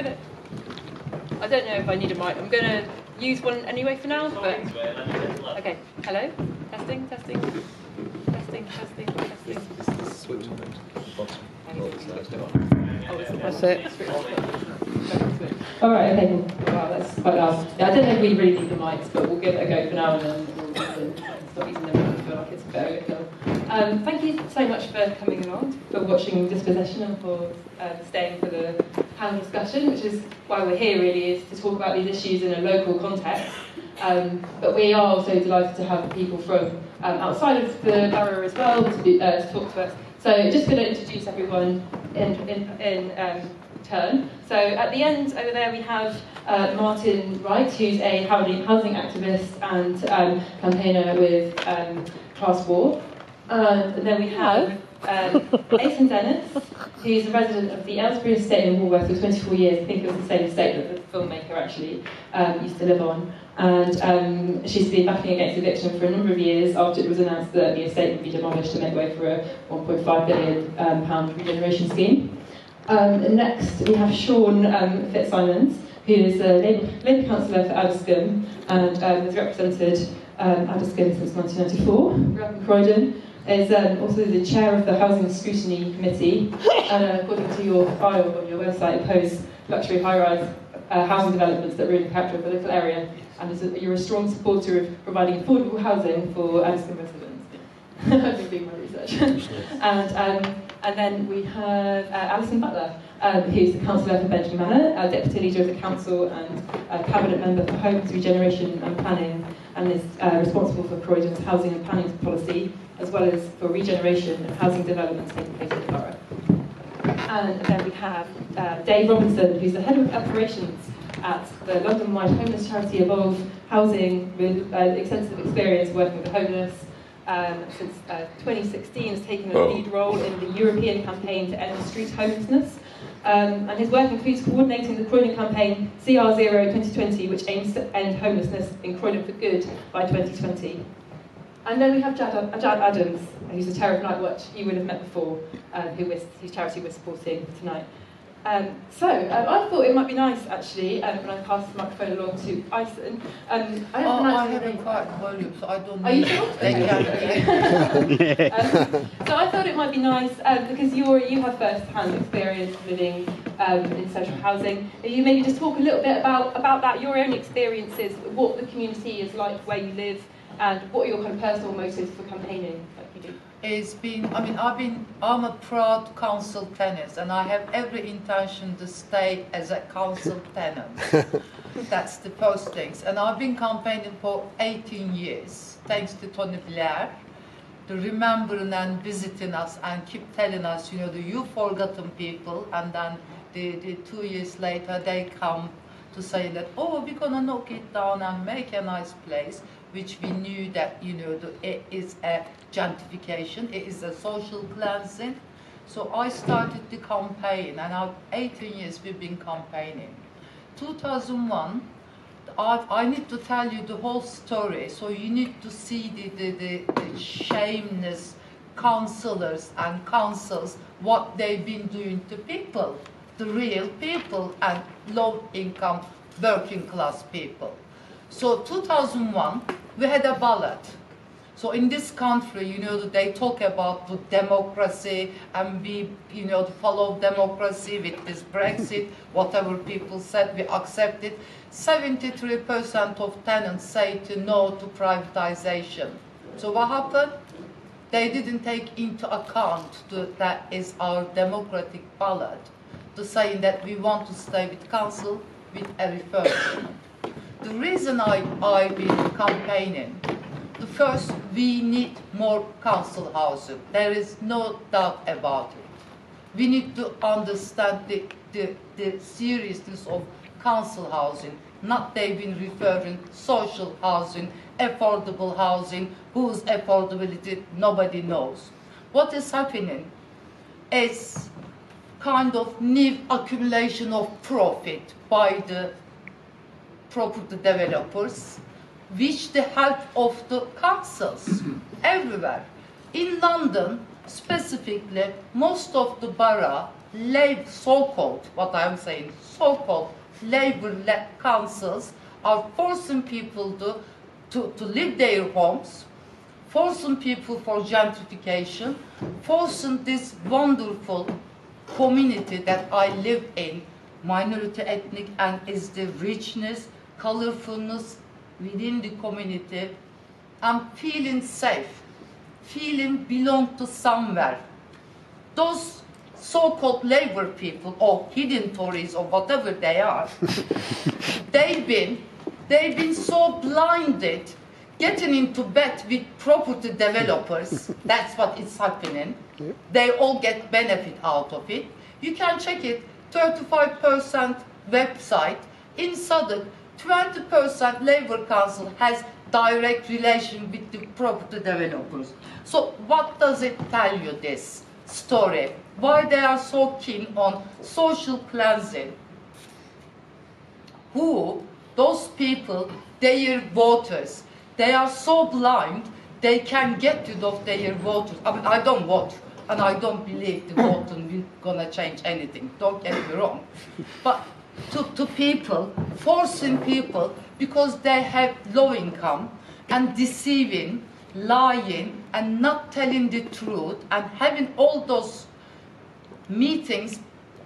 gonna. I don't know if I need a mic. I'm gonna use one anyway for now. But okay. Hello. Testing. Testing. Testing. Testing. Testing. Switch on That's it. All right. Okay. Wow, that's quite loud. Yeah, I don't know if we really need the mics, but we'll give it a go for now, and then we'll stop using them. I feel like it's a bit overkill. Thank you so much for coming along, for watching Dispossession, and for staying for the panel discussion, which is why we're here really, is to talk about these issues in a local context. But we are also delighted to have people from outside of the borough as well to talk to us. So just going to introduce everyone in turn. So at the end over there we have Martin Wright, who's a housing activist and campaigner with Class War. And then we have Aidan Dennis, who's a resident of the Aylesbury estate in Walworth for 24 years. I think it was the same estate that the filmmaker actually used to live on. And she's been backing against eviction for a number of years after it was announced that the estate would be demolished to make way for a £1.5 billion regeneration scheme. And next we have Sean Fitzsimons, who is a Labour councillor for Addiscombe and has represented Addiscombe since 1994. Grew up in Croydon. Is also the chair of the Housing Scrutiny Committee, and according to your file on your website, oppose luxury high-rise housing developments that ruin the character of the local area, and you're a strong supporter of providing affordable housing for Addiscombe residents. I've been doing my research. And then we have Alison Butler, who's the councillor for Benjamin Manor, deputy leader of the council and cabinet member for homes, regeneration and planning, and is responsible for Croydon's housing and planning policy, as well as for regeneration and housing developments taking place in the borough. And then we have Dave Robinson, who's the head of operations at the London-wide homeless charity Evolve Housing, with extensive experience working with the homeless. Since 2016 has taken a lead role in the European campaign to end street homelessness. And his work includes coordinating the Croydon campaign CR0 2020, which aims to end homelessness in Croydon for good by 2020. And then we have Jad Adams, who's the chair of Night Watch. You would have met before, whose charity we're supporting tonight. I thought it might be nice, actually, when I pass the microphone along to Ison. I haven't quite volume, so I don't know. Are you sure? So I thought it might be nice, because you have first-hand experience living in social housing. You maybe just talk a little bit about that, your own experiences, what the community is like where you live, and what are your kind of personal motives for campaigning like you do? I'm a proud council tenant, and I have every intention to stay as a council tenant. That's the postings. And I've been campaigning for 18 years, thanks to Tony Blair, to remembering and visiting us and keep telling us, you forgotten people, and then the 2 years later they come to say that, oh, we're gonna knock it down and make a nice place, which we knew that, it is a gentrification, it is a social cleansing. So I started the campaign, and now 18 years we've been campaigning. 2001, I need to tell you the whole story, so you need to see the shameless councillors and councils, what they've been doing to people, the real people and low-income working class people. So 2001, we had a ballot. So in this country, they talk about the democracy, and we, follow democracy with this Brexit, whatever people said, we accepted. 73% of tenants say no to privatization. So what happened? They didn't take into account that is our democratic ballot, to saying that we want to stay with council with a referendum. The reason I've been campaigning, the first, we need more council housing. There is no doubt about it. We need to understand the seriousness of council housing. Not they've been referring social housing, affordable housing, whose affordability nobody knows. What is happening is kind of new accumulation of profit by the property developers, with the help of the councils everywhere. In London, specifically, most of the borough so-called, what I'm saying, so-called labor-led councils are forcing people to leave their homes, forcing people for gentrification, forcing this wonderful community that I live in, minority ethnic, and is the richness, colorfulness within the community. I'm feeling safe, feeling belong to somewhere. Those so-called labor people or hidden Tories or whatever they are, they've been so blinded, getting into bed with property developers. That's what is happening. They all get benefit out of it. You can check it, 35% website. In Sadık, 20% Labour Council has direct relation with the property developers. So what does it tell you, this story? Why they are so keen on social cleansing? Those people, their voters, they are so blind, they can get rid of their voters. I mean, I don't vote, and I don't believe the voting will gonna change anything, don't get me wrong. But to people, forcing people, because they have low income, and deceiving, lying, and not telling the truth, and having all those meetings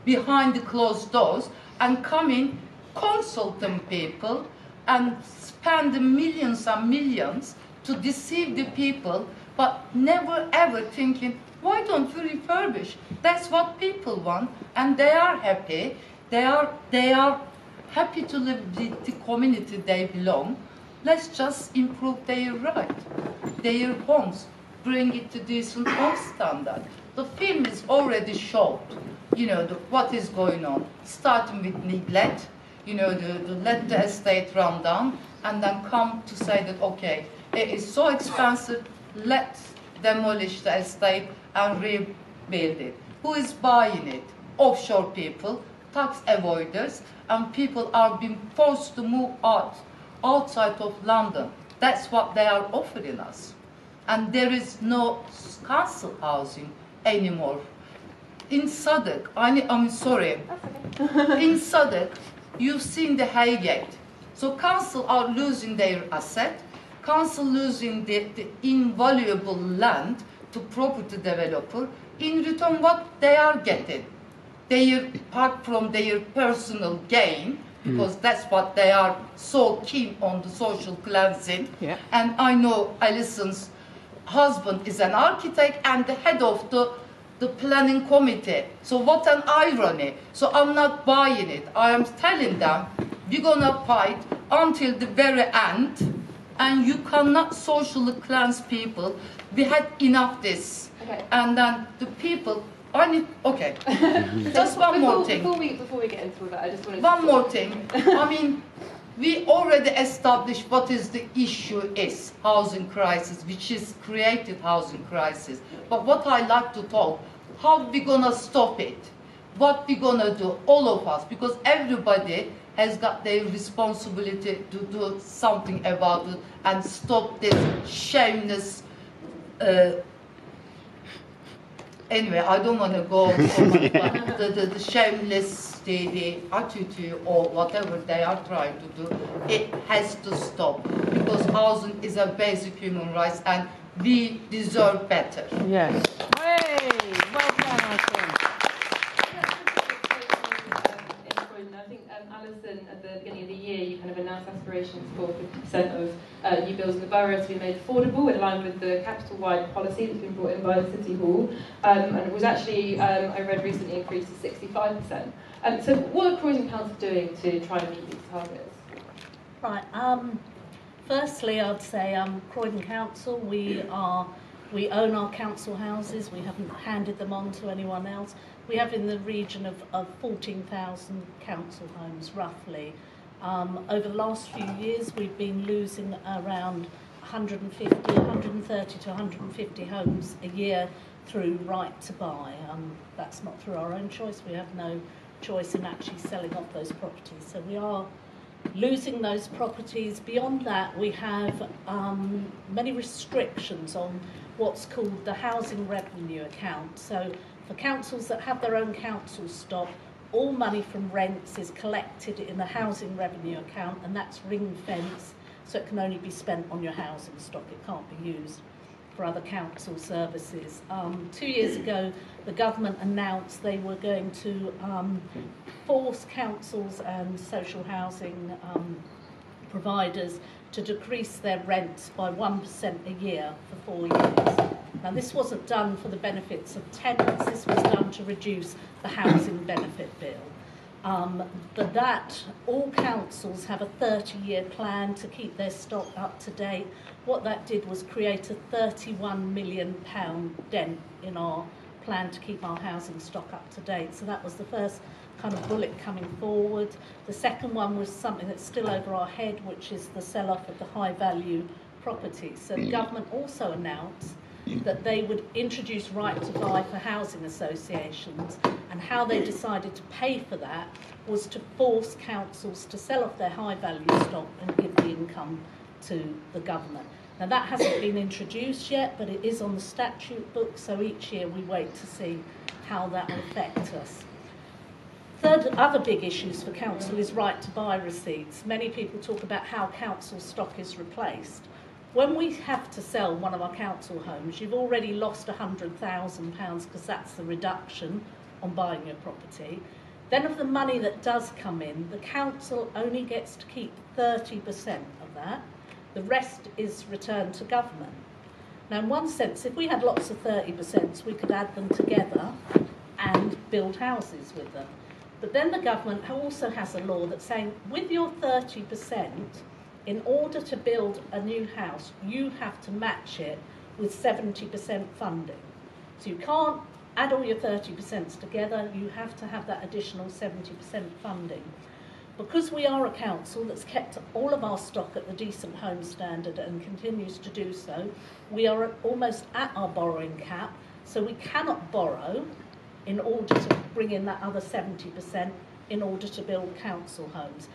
behind the closed doors, and coming, consulting people, and spending millions and millions to deceive the people, but never ever thinking, why don't we refurbish? That's what people want, and they are happy. They are happy to live with the community they belong. Let's just improve their right, their homes, bring it to decent home standard. The film is already showed, you know, what is going on, starting with neglect, you know, let the estate run down, and then come to say that, okay, it is so expensive, let's demolish the estate and rebuild it. Who is buying it? Offshore people, tax avoiders, and people are being forced to move outside of London. That's what they are offering us. And there is no council housing anymore. In Sadık, I'm sorry, in Sadık, you've seen the Highgate. So council are losing their asset, council losing the invaluable land to property developer. In return, what they are getting? They apart from their personal gain, because that's what they are so keen on, the social cleansing. Yeah. And I know Alison's husband is an architect and the head of the planning committee. So what an irony. So I'm not buying it. I am telling them, we're gonna fight until the very end, and you cannot socially cleanse people. We had enough this. Okay. And then the people, okay. Just one more thing. Before we get into all that, I just wanted one more thing. I mean, we already established what is the issue is, housing crisis, which is created housing crisis. But what I like to talk, how we gonna stop it? What we gonna do, all of us, because everybody has got their responsibility to do something about it and stop this shameless. Anyway, I don't want to go so much, but the shameless, the attitude or whatever they are trying to do, it has to stop, because housing is a basic human right and we deserve better. Yes. Hey, well done, Alison. I think, Alison, at the beginning of the year, you kind of announced aspirations for 50% of new builds in the borough to be made affordable, in line with the capital-wide policy that's been brought in by the City Hall, and it was actually, I read recently, increased to 65%. So what are Croydon Council doing to try and meet these targets? Right. Firstly, I'd say Croydon Council, we own our council houses. We haven't handed them on to anyone else. We have in the region of 14,000 council homes, roughly. Over the last few years, we've been losing around 130 to 150 homes a year through right to buy. That's not through our own choice. We have no choice in actually selling off those properties. So we are losing those properties. Beyond that, we have many restrictions on what's called the housing revenue account. So For councils that have their own council stock, all money from rents is collected in a housing revenue account, and that's ring-fenced, so it can only be spent on your housing stock. It can't be used for other council services. 2 years ago, the government announced they were going to force councils and social housing providers to decrease their rents by 1% a year for 4 years. Now, this wasn't done for the benefits of tenants, this was done to reduce the housing benefit bill. But that, all councils have a 30-year plan to keep their stock up to date. What that did was create a £31 million dent in our plan to keep our housing stock up to date. So that was the first kind of bullet coming forward. The second one was something that's still over our head, which is the sell-off of the high-value properties. So the government also announced that they would introduce right to buy for housing associations, and how they decided to pay for that was to force councils to sell off their high-value stock and give the income to the government. Now, that hasn't been introduced yet, but it is on the statute book, so each year we wait to see how that will affect us. Third, other big issues for council is right to buy receipts. Many people talk about how council stock is replaced. When we have to sell one of our council homes, you've already lost £100,000 because that's the reduction on buying your property. Then of the money that does come in, the council only gets to keep 30% of that. The rest is returned to government. Now, in one sense, if we had lots of 30%, we could add them together and build houses with them. But then the government also has a law that's saying, with your 30%, in order to build a new house, you have to match it with 70% funding. So you can't add all your 30% together, you have to have that additional 70% funding. Because we are a council that's kept all of our stock at the Decent Home Standard and continues to do so, we are almost at our borrowing cap, so we cannot borrow in order to bring in that other 70% in order to build council homes.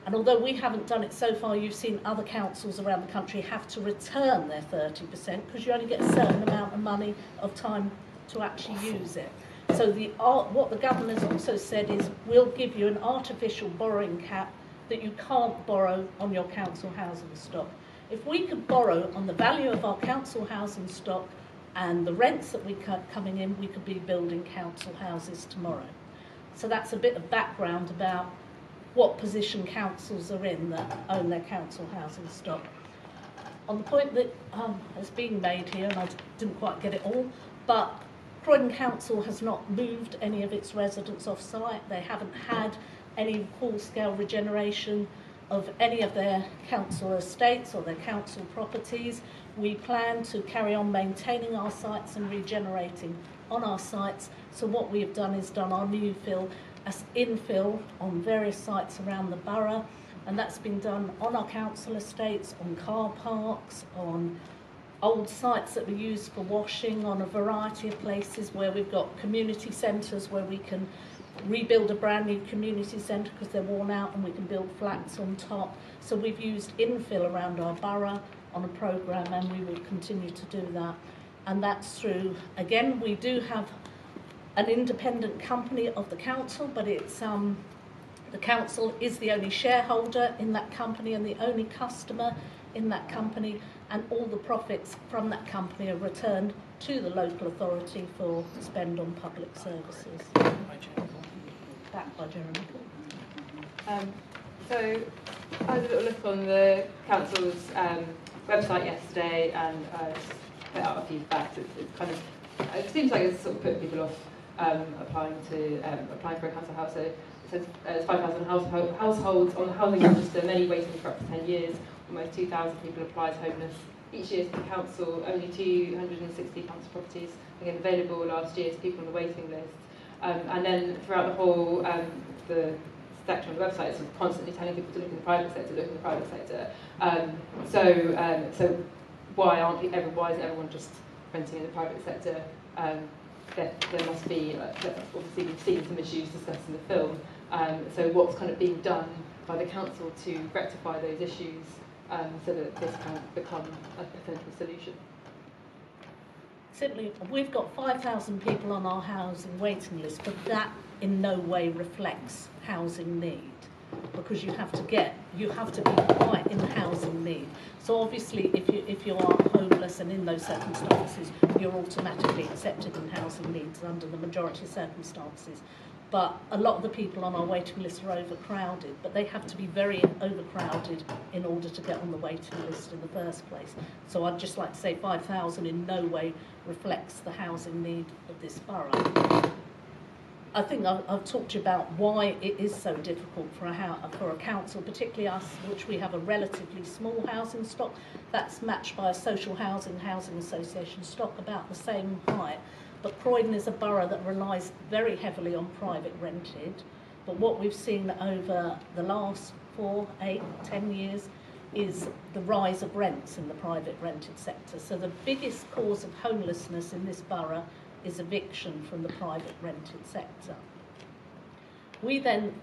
And although we haven't done it so far, you've seen other councils around the country have to return their 30% because you only get a certain amount of money of time to actually use it. So what the government has also said is we'll give you an artificial borrowing cap that you can't borrow on your council housing stock. If we could borrow on the value of our council housing stock and the rents that we coming in, we could be building council houses tomorrow. So that's a bit of background about what position councils are in that own their council housing stock. On the point that has been made here, and I didn't quite get it all, but Croydon Council has not moved any of its residents off site. They haven't had any full-scale regeneration of any of their council estates or their council properties. We plan to carry on maintaining our sites and regenerating on our sites. So what we have done is done our new infill on various sites around the borough, and that's been done on our council estates, on car parks, on old sites that we use for washing, on a variety of places where we've got community centres where we can rebuild a brand new community centre because they're worn out and we can build flats on top. So we've used infill around our borough on a programme, and we will continue to do that. And that's through, again, we do have an independent company of the council, but it's the council is the only shareholder in that company and the only customer in that company, and all the profits from that company are returned to the local authority for spend on public services. Back by Jeremy. So I had a little look on the council's website yesterday, and I put out a few facts. It seems like it's sort of put people off applying for a council house. So it says there's 5,000 households on the housing register, many waiting for up to 10 years. Almost 2,000 people apply as homeless each year to the council. Only 260 council properties became available last year to people on the waiting list. And then throughout the whole the section on the website, it's constantly telling people to look in the private sector, look in the private sector. So why isn't everyone just renting in the private sector? There must be, obviously we've seen some issues discussed in the film, so what's kind of being done by the council to rectify those issues so that this can become a potential solution? Simply, we've got 5,000 people on our housing waiting list, but that in no way reflects housing need, because you have to be quite in housing need. So obviously, if you are homeless and in those circumstances, you're automatically accepted in housing needs under the majority of circumstances. But a lot of the people on our waiting list are overcrowded, but they have to be very overcrowded in order to get on the waiting list in the first place. So I'd just like to say 5,000 in no way reflects the housing need of this borough. I think I've talked to you about why it is so difficult for a council, particularly us, which we have a relatively small housing stock. That's matched by a social housing association stock about the same height. But Croydon is a borough that relies very heavily on private rented. But what we've seen over the last 4, 8, 10 years is the rise of rents in the private rented sector. So the biggest cause of homelessness in this borough is eviction from the private rented sector.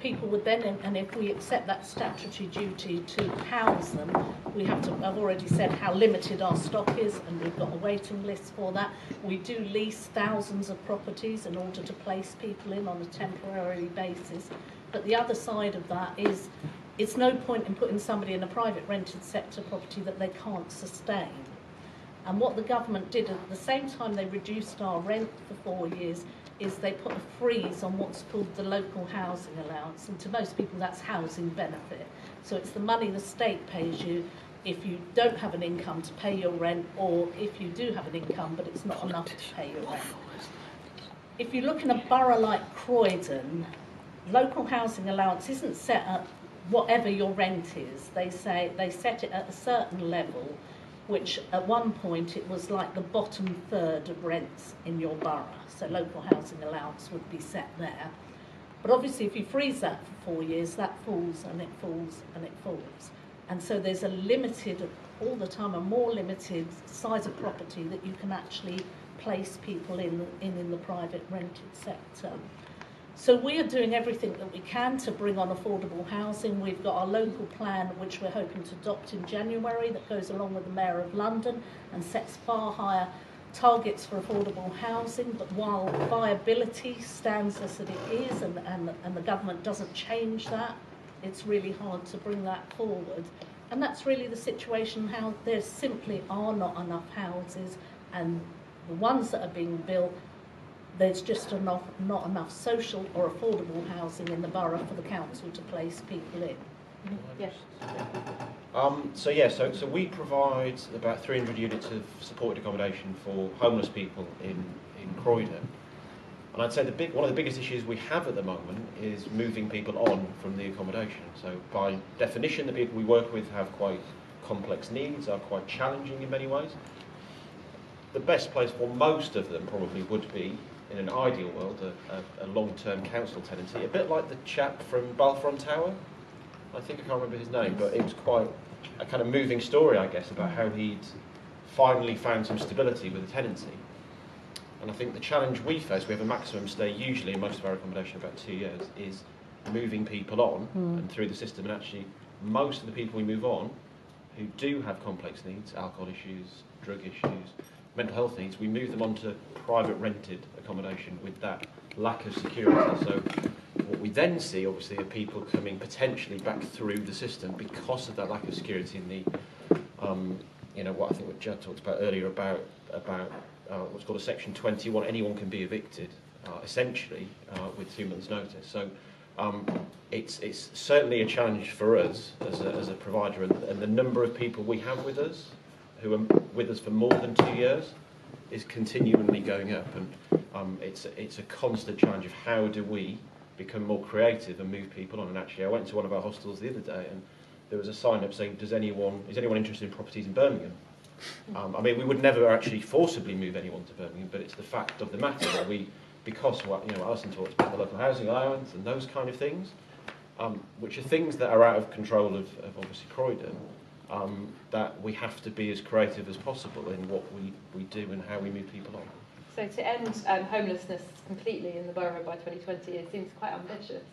People would then, and if we accept that statutory duty to house them, we have to, I've already said how limited our stock is, and we've got a waiting list for that. We do lease thousands of properties in order to place people in on a temporary basis. But the other side of that is, it's no point in putting somebody in a private rented sector property that they can't sustain. And what the government did at the same time they reduced our rent for 4 years is they put a freeze on what's called the local housing allowance. And to most people, that's housing benefit. So it's the money the state pays you if you don't have an income to pay your rent, or if you do have an income but it's not enough to pay your rent. If you look in a borough like Croydon, local housing allowance isn't set at whatever your rent is. They set it at a certain level, which at one point it was like the bottom third of rents in your borough. So local housing allowance would be set there. But obviously if you freeze that for 4 years, that falls and it falls and it falls. And so there's a limited, all the time, a more limited size of property that you can actually place people in the private rented sector. So we are doing everything that we can to bring on affordable housing. We've got our local plan, which we're hoping to adopt in January, that goes along with the Mayor of London and sets far higher targets for affordable housing. But while viability stands as it is, and the government doesn't change that, it's really hard to bring that forward. And that's really the situation, how there simply are not enough houses, and the ones that are being built, there's just not enough social or affordable housing in the borough for the council to place people in. Yes. So we provide about 300 units of supported accommodation for homeless people in Croydon. And I'd say one of the biggest issues we have at the moment is moving people on from the accommodation. So by definition, the people we work with have quite complex needs, are quite challenging in many ways. The best place for most of them probably would be, in an ideal world, a long-term council tenancy, a bit like the chap from Balfron Tower. I think I can't remember his name, but it was quite a kind of moving story, I guess, about how he'd finally found some stability with a tenancy. And I think the challenge we face, we have a maximum stay usually in most of our accommodation about 2 years, is moving people on and through the system. And actually, most of the people we move on who do have complex needs, alcohol issues, drug issues, mental health needs, we move them onto private rented accommodation with that lack of security. So what we then see, obviously, are people coming potentially back through the system because of that lack of security in the, what I think what Judd talked about earlier about what's called a Section 21. Anyone can be evicted, essentially, with 2 months' notice. So it's certainly a challenge for us as a provider, and the number of people we have with us who are with us for more than 2 years is continually going up, and it's a constant challenge of how do we become more creative and move people on. And actually, I went to one of our hostels the other day, and there was a sign up saying, is anyone interested in properties in Birmingham? I mean, we would never actually forcibly move anyone to Birmingham, but it's the fact of the matter that because Alison talks about the local housing allowance and those kind of things, which are things that are out of control of obviously Croydon, that we have to be as creative as possible in what we do and how we move people on. So to end homelessness completely in the borough by 2020, it seems quite ambitious.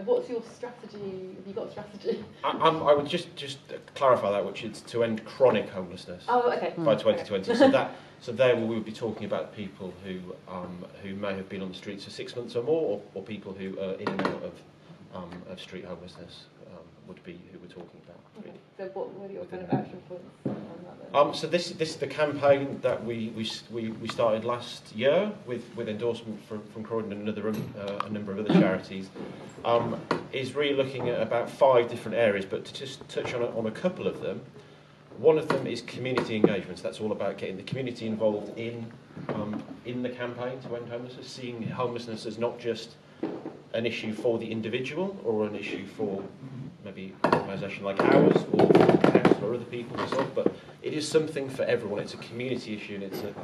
What's your strategy? Have you got a strategy? I would just clarify that, which is to end chronic homelessness by 2020. So So there we would be talking about people who may have been on the streets for 6 months or more, or people who are in and out of street homelessness would be who we're talking about. Really. So what are your kind of action points on that then? So this is the campaign that we started last year with endorsement from Croydon and a number of other charities. Is really looking at about 5 different areas, but to just touch on a couple of them. One of them is community engagements. That's all about getting the community involved in the campaign to end homelessness, seeing homelessness as not just an issue for the individual or an issue for maybe an organisation like ours or the council or other people and so on, but it is something for everyone. It's a community issue and it's a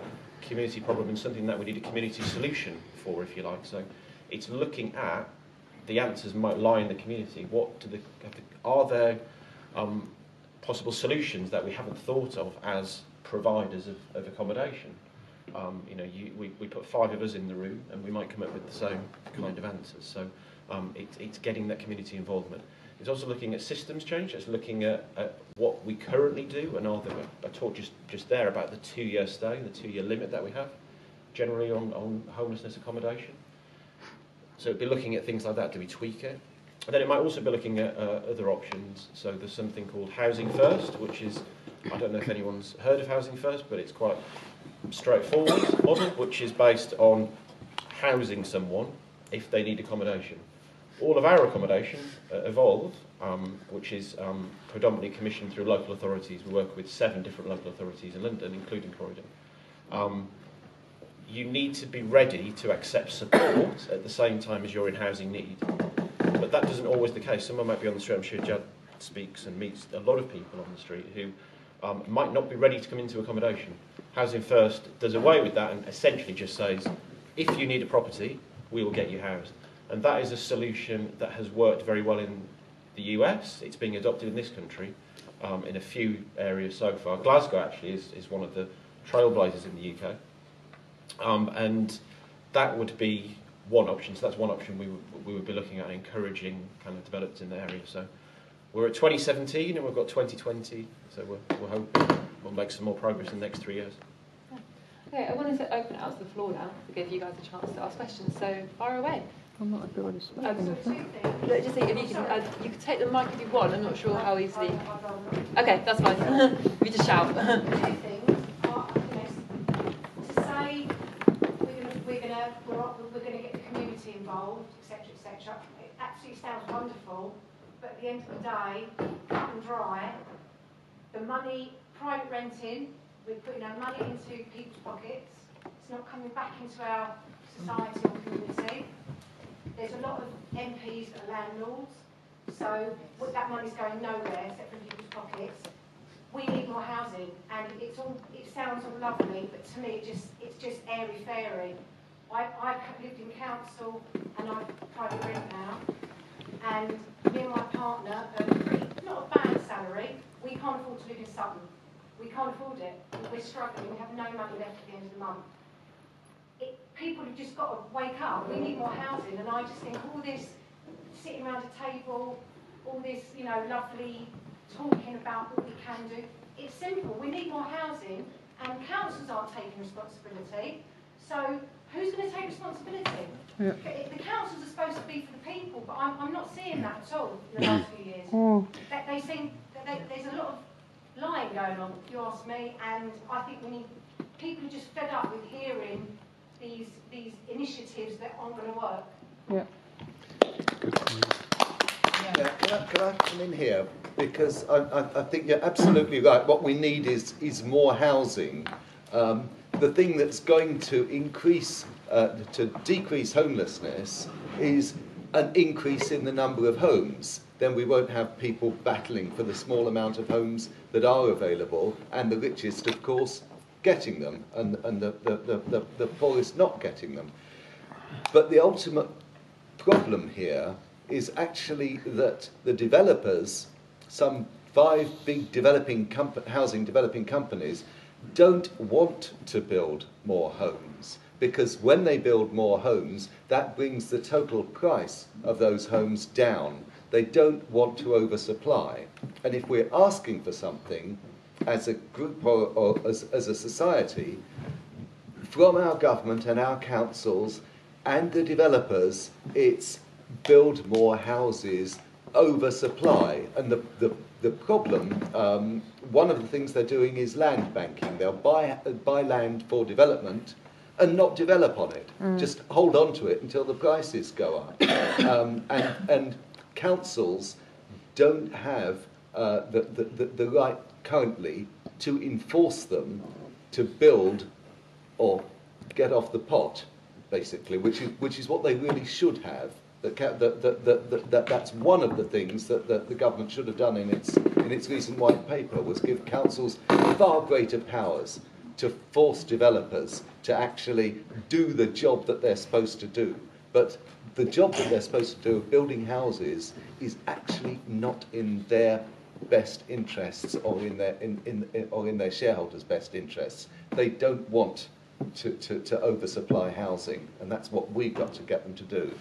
community problem and something that we need a community solution for, if you like. So it's looking at the answers might lie in the community. Are there possible solutions that we haven't thought of as providers of accommodation? We put 5 of us in the room and we might come up with the same kind of answers. So it's getting that community involvement. It's also looking at systems change. It's looking at what we currently do, and I talked just there about the 2-year stay, the 2-year limit that we have generally on homelessness accommodation. So it'd be looking at things like that. Do we tweak it? And then it might also be looking at other options. So there's something called Housing First, which is, I don't know if anyone's heard of Housing First, but it's quite straightforward model, which is based on housing someone if they need accommodation. All of our accommodation, Evolve, which is predominantly commissioned through local authorities. We work with 7 different local authorities in London, including Croydon. You need to be ready to accept support at the same time as you're in housing need. But that isn't always the case. Someone might be on the street, I'm sure Jad speaks and meets a lot of people on the street who might not be ready to come into accommodation. Housing First does away with that and essentially just says, if you need a property, we will get you housed. And that is a solution that has worked very well in the US. It's being adopted in this country in a few areas so far. Glasgow actually is one of the trailblazers in the UK. And that would be one option. So that's one option we would be looking at, encouraging kind of developments in the area. So we're at 2017 and we've got 2020. So we're hoping we'll make some more progress in the next 3 years. Okay, I wanted to open it out to the floor now to give you guys a chance to ask questions. So fire away. I'm not ability to speak. Look, just say if you can take the mic if you want. I'm not sure how easily. Okay, that's fine. We just shout. Two things. To say we're gonna get the community involved, etc., etc. It absolutely sounds wonderful, but at the end of the day, cut and dry. The money, private renting, we're putting our money into people's pockets. It's not coming back into our society or community. There's a lot of MPs that are landlords, so that money's going nowhere except from people's pockets. We need more housing, and it sounds all lovely, but to me it's just airy-fairy. I've lived in council and I'm private rent now, and me and my partner earn not a bad salary. We can't afford to live in Sutton. We can't afford it. We're struggling. We have no money left at the end of the month. People have just got to wake up. We need more housing, and I just think all this sitting around a table, all this, lovely talking about what we can do. It's simple. We need more housing, and councils aren't taking responsibility. So who's going to take responsibility? Yeah. The councils are supposed to be for the people, but I'm not seeing that at all in the last few years. They seem there's a lot of lying going on, if you ask me, and I think people are just fed up with hearing these initiatives that aren't going to work. Yeah. Good point. Yeah, can I come in here? Because I think you're absolutely right. What we need is more housing. The thing that's going to decrease homelessness is an increase in the number of homes. Then we won't have people battling for the small amount of homes that are available, and the richest, of course, getting them, and the poorest not getting them. But the ultimate problem here is actually that the developers, some 5 big housing developing companies, don't want to build more homes, because when they build more homes, that brings the total price of those homes down. They don't want to oversupply. And if we're asking for something, as a group or as a society, from our government and our councils and the developers, it's build more houses, oversupply. And the problem, one of the things they're doing is land banking. They'll buy land for development and not develop on it. Just hold on to it until the prices go up. And councils don't have the right currently to enforce them to build or get off the pot, basically, which is what they really should have. That's one of the things that the government should have done in its recent white paper, was give councils far greater powers to force developers to actually do the job that they're supposed to do. But the job that they're supposed to do of building houses is actually not in their best interests or in their shareholders' best interests. They don't want to oversupply housing, and that's what we've got to get them to do.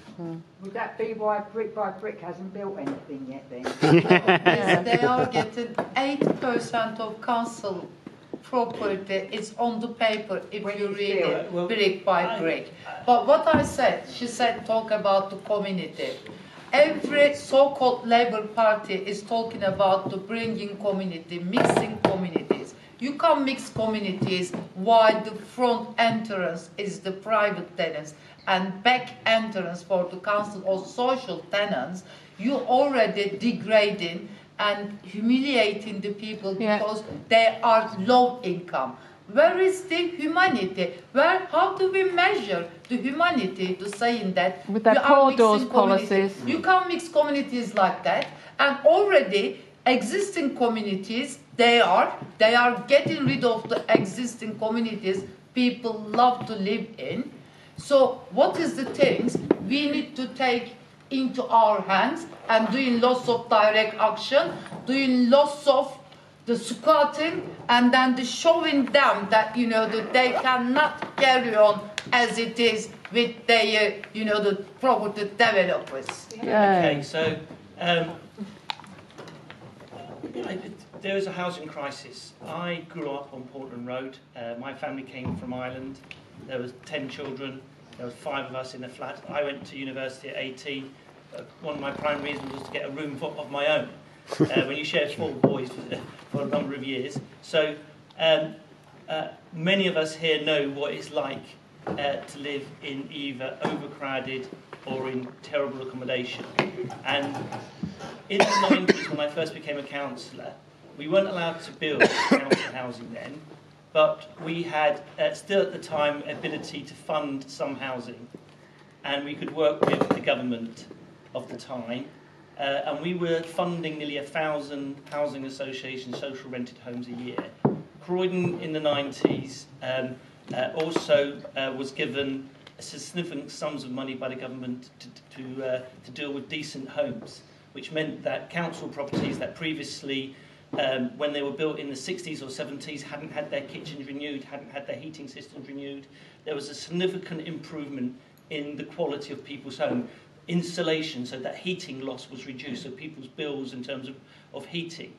Would that be why Brick hasn't built anything yet then? Yes, they are getting 8% of council property is on the paper if you read it brick by brick. But what I said, she said talk about the community. Every so-called Labour Party is talking about the bringing community, mixing communities. You can't mix communities while the front entrance is the private tenants and back entrance for the council or social tenants. You're already degrading and humiliating the people because they are low income. Where is the humanity? How do we measure the humanity to saying that with their poor doors policies? You can't mix communities like that. And already existing communities, they are getting rid of the existing communities people love to live in. So what is the things we need to take into our hands and doing lots of direct action, doing lots of the squatting, and then the showing them that, you know, that they cannot carry on as it is with their, you know, the property developers. Okay, so there is a housing crisis. I grew up on Portland Road. My family came from Ireland. There was 10 children. There were 5 of us in a flat. I went to university at 18. One of my prime reasons was to get a room of my own. When you share 4 boys for a number of years. So many of us here know what it's like to live in either overcrowded or in terrible accommodation. And in the 90s, when I first became a councillor, we weren't allowed to build council housing then, but we had still at the time ability to fund some housing, and we could work with the government of the time. And we were funding nearly 1,000 housing association social rented homes a year. Croydon in the 90s also was given significant sums of money by the government to deal with decent homes, which meant that council properties that previously, when they were built in the 60s or 70s, hadn't had their kitchens renewed, hadn't had their heating systems renewed. There was a significant improvement in the quality of people's homes. Insulation, so that heating loss was reduced, so people's bills in terms of heating.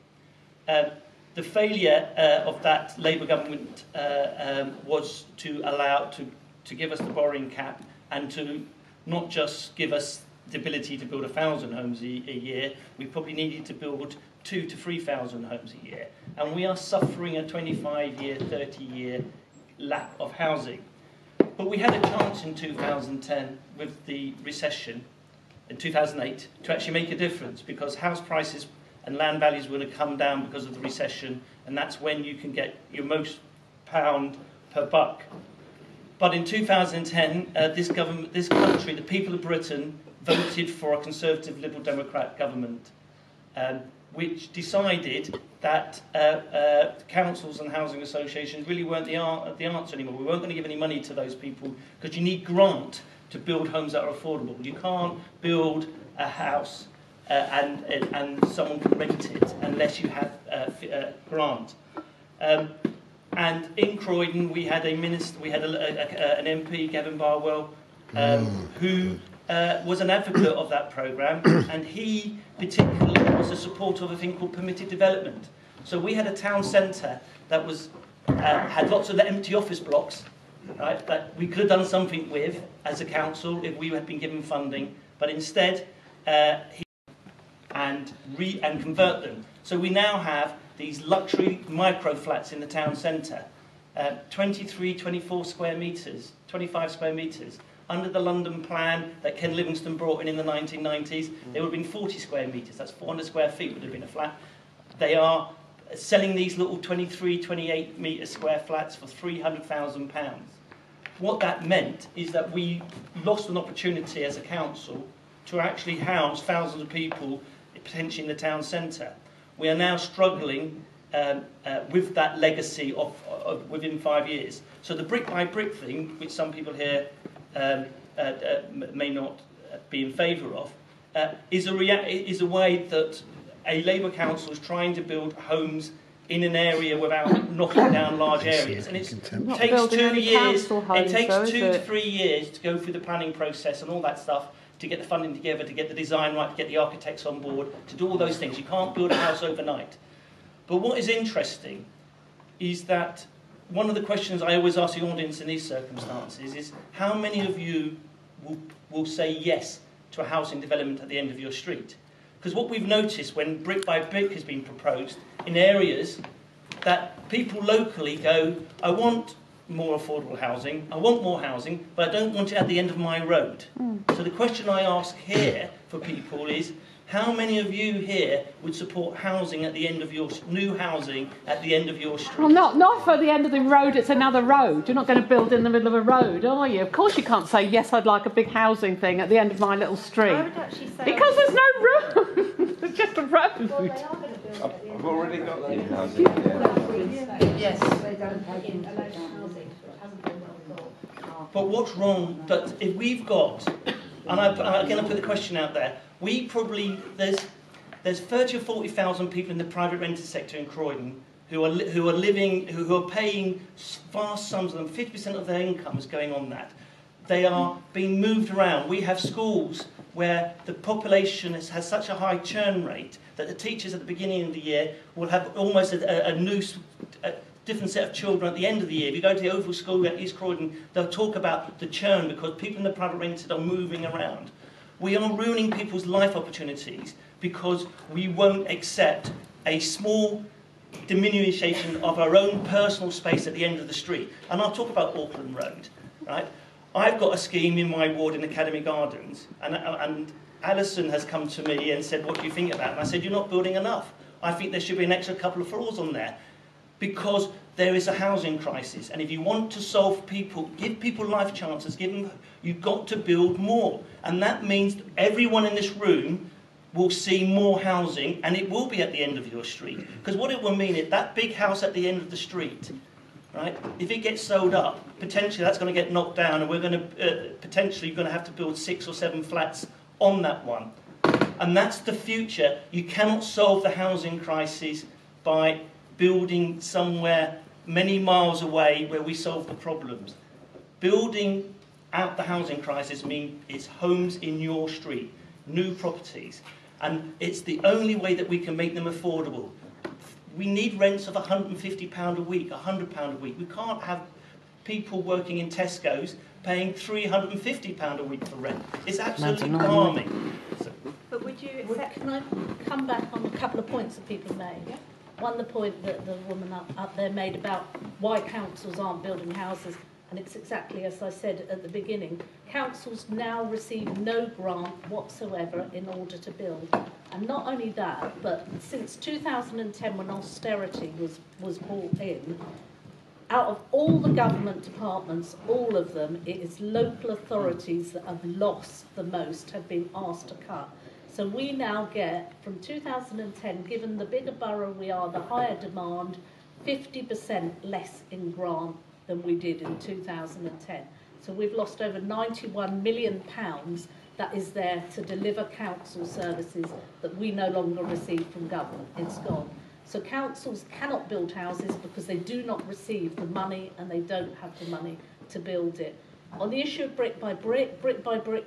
The failure of that Labour government was to allow to give us the borrowing cap and to not just give us the ability to build 1,000 homes a year. We probably needed to build 2,000 to 3,000 homes a year, and we are suffering a 25-year, 30-year lack of housing. But we had a chance in 2010 with the recession, in 2008, to actually make a difference, because house prices and land values were going to come down because of the recession, and that's when you can get your most pound per buck. But in 2010, this country, the people of Britain, voted for a Conservative Liberal Democrat government, which decided that councils and housing associations really weren't the answer anymore. We weren't going to give any money to those people because you need grant to build homes that are affordable. You can't build a house and someone can rent it unless you have grant. And in Croydon, we had a minister, we had an MP, Gavin Barwell, who was an advocate of that programme, and he particularly was a supporter of a thing called permitted development. So we had a town centre that was had lots of empty office blocks right, that we could have done something with as a council if we had been given funding, but instead and convert them. So we now have these luxury micro flats in the town centre, 23, 24 square metres, 25 square metres. Under the London plan that Ken Livingstone brought in the 1990s, there would have been 40 square metres. That's 400 square feet would have been a flat. They are selling these little 23, 28 metre square flats for £300,000. What that meant is that we lost an opportunity as a council to actually house thousands of people, potentially in the town centre. We are now struggling with that legacy of within 5 years. So the brick by brick thing, which some people here may not be in favour of, is a way that a Labour council is trying to build homes in an area without knocking down large areas, and it takes 2 years. It takes 2 to 3 years to go through the planning process and all that stuff, to get the funding together, to get the design right, to get the architects on board, to do all those things. You can't build a house overnight. But what is interesting is that one of the questions I always ask the audience in these circumstances is, how many of you will say yes to a housing development at the end of your street? Because what we've noticed when brick by brick has been proposed in areas that people locally go, I want more affordable housing, I want more housing, but I don't want it at the end of my road. So the question I ask here for people is, how many of you here would support housing at the end of your new housing at the end of your street? Well, not for the end of the road. It's another road. You're not going to build in the middle of a road, are you? Of course, you can't say yes. I'd like a big housing thing at the end of my little street, I would actually say because there's no room. It's just a road. Well, they are going to build at the end. I've already got that in housing. Yeah. Yes. But what's wrong, that if we've got, and I'm going to put the question out there, we probably, there's 30 or 40,000 people in the private rented sector in Croydon who are paying vast sums of them, 50% of their income is going on that. They are being moved around. We have schools where the population has such a high churn rate that the teachers at the beginning of the year will have almost a different set of children at the end of the year. If you go to the Oval School at East Croydon, they'll talk about the churn because people in the private rented are moving around. We are ruining people's life opportunities because we won't accept a small diminution of our own personal space at the end of the street. And I'll talk about Auckland Road, right? I've got a scheme in my ward in Academy Gardens, and Alison has come to me and said, what do you think about it? And I said, you're not building enough. I think there should be an extra couple of floors on there, because there is a housing crisis. And if you want to solve people, give people life chances, you've got to build more. And that means everyone in this room will see more housing, and it will be at the end of your street. Because what it will mean is that big house at the end of the street, right? If it gets sold up, potentially that's going to get knocked down, and we're going to potentially going to have to build 6 or 7 flats on that one. And that's the future. You cannot solve the housing crisis by building somewhere many miles away where we solve the problems. Building out the housing crisis means it's homes in your street, new properties. And it's the only way that we can make them affordable. We need rents of £150 a week, £100 a week. We can't have people working in Tesco's paying £350 a week for rent. It's absolutely alarming. But would you accept, can I come back on a couple of points that people made? Yeah. One, the point that the woman up there made about why councils aren't building houses, and it's exactly as I said at the beginning. Councils now receive no grant whatsoever in order to build. And not only that, but since 2010, when austerity was brought in, out of all the government departments, all of them, it is local authorities that have lost the most, have been asked to cut. So we now get, from 2010, given the bigger borough we are, the higher demand, 50% less in grant than we did in 2010. So we've lost over £91 million that is there to deliver council services that we no longer receive from government. It's gone. So councils cannot build houses because they do not receive the money, and they don't have the money to build it. On the issue of brick by brick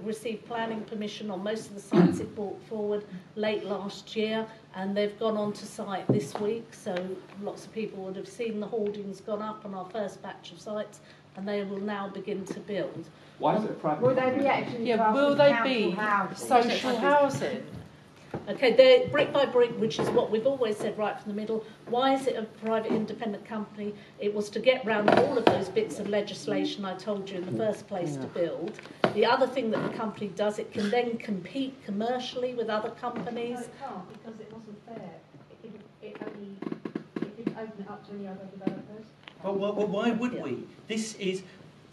received planning permission on most of the sites it brought forward late last year, and they've gone on to site this week, so lots of people would have seen the hoardings gone up on our first batch of sites, and they will now begin to build. Why is it a private Will they company? be actually Yeah, classed will as they council be houses? social housing? Okay, they're brick by brick, which is what we've always said right from the middle. Why is it a private independent company? It was to get round all of those bits of legislation I told you in the first place to build. The other thing that the company does, it can then compete commercially with other companies. No, it can't, because it wasn't fair. It didn't open it up to any other developers. Well, why would we? This is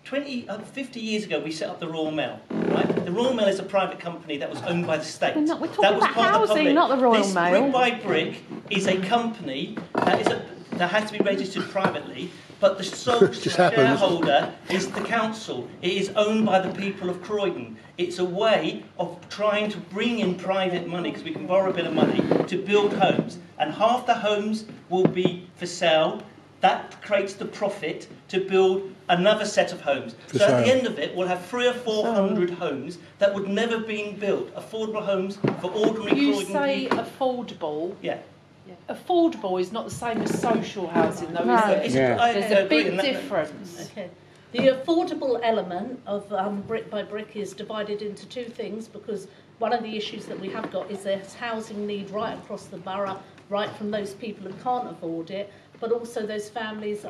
50 years ago we set up the Royal Mail, right? The Royal Mail is a private company that was owned by the state. We're that talking was about part of the housing, public. not the Royal this Mail. Brick by Brick is a company that has to be registered privately, but the sole shareholder is the council. It is owned by the people of Croydon. It's a way of trying to bring in private money, because we can borrow a bit of money, to build homes. And half the homes will be for sale. That creates the profit to build another set of homes. So at the end of it, we'll have 300 or 400 homes that would never been built. Affordable homes for ordinary You Croydon say people. affordable. Yeah. Affordable is not the same as social housing, though, No. is it? Yeah. There's a agree, big and that- difference. Okay. The affordable element of brick by brick is divided into two things, because one of the issues that we have got is there's housing need right across the borough, right from those people who can't afford it, but also those families,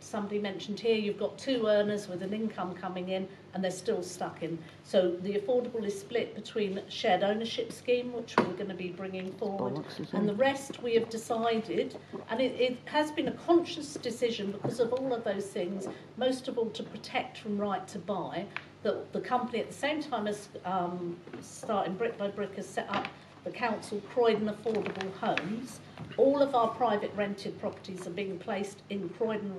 somebody mentioned here, you've got two earners with an income coming in and they're still stuck in. So the affordable is split between shared ownership scheme, which we're going to be bringing forward, and the rest we have decided, and it has been a conscious decision because of all of those things, most of all to protect from right to buy, that the company at the same time as starting brick by brick has set up the council Croydon Affordable Homes. All of our private rented properties are being placed in Croydon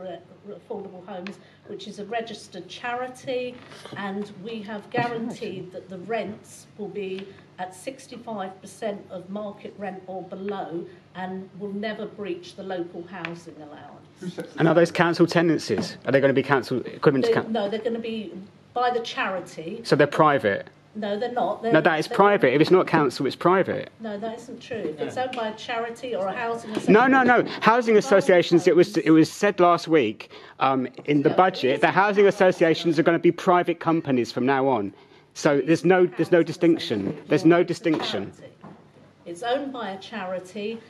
Affordable Homes, which is a registered charity, and we have guaranteed that the rents will be at 65% of market rent or below and will never breach the local housing allowance. And are those council tenancies? Are they going to be council equivalent to No, they're going to be by the charity. So they're private? No, they're not. No, that is private. If it's not council, it's private. No, that isn't true. If it's owned by a charity or a housing association... No. Housing associations, it was said last week in the budget that housing associations are going to be private companies from now on. So there's no distinction. There's no distinction. It's owned by a charity.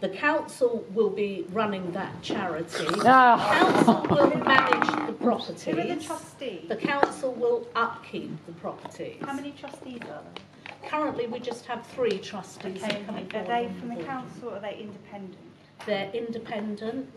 The council will be running that charity. The council will manage the properties. Who are the trustees? The council will upkeep the properties. How many trustees are there? Currently, we just have 3 trustees Okay, coming are forward. they from the council or are they independent? They're independent.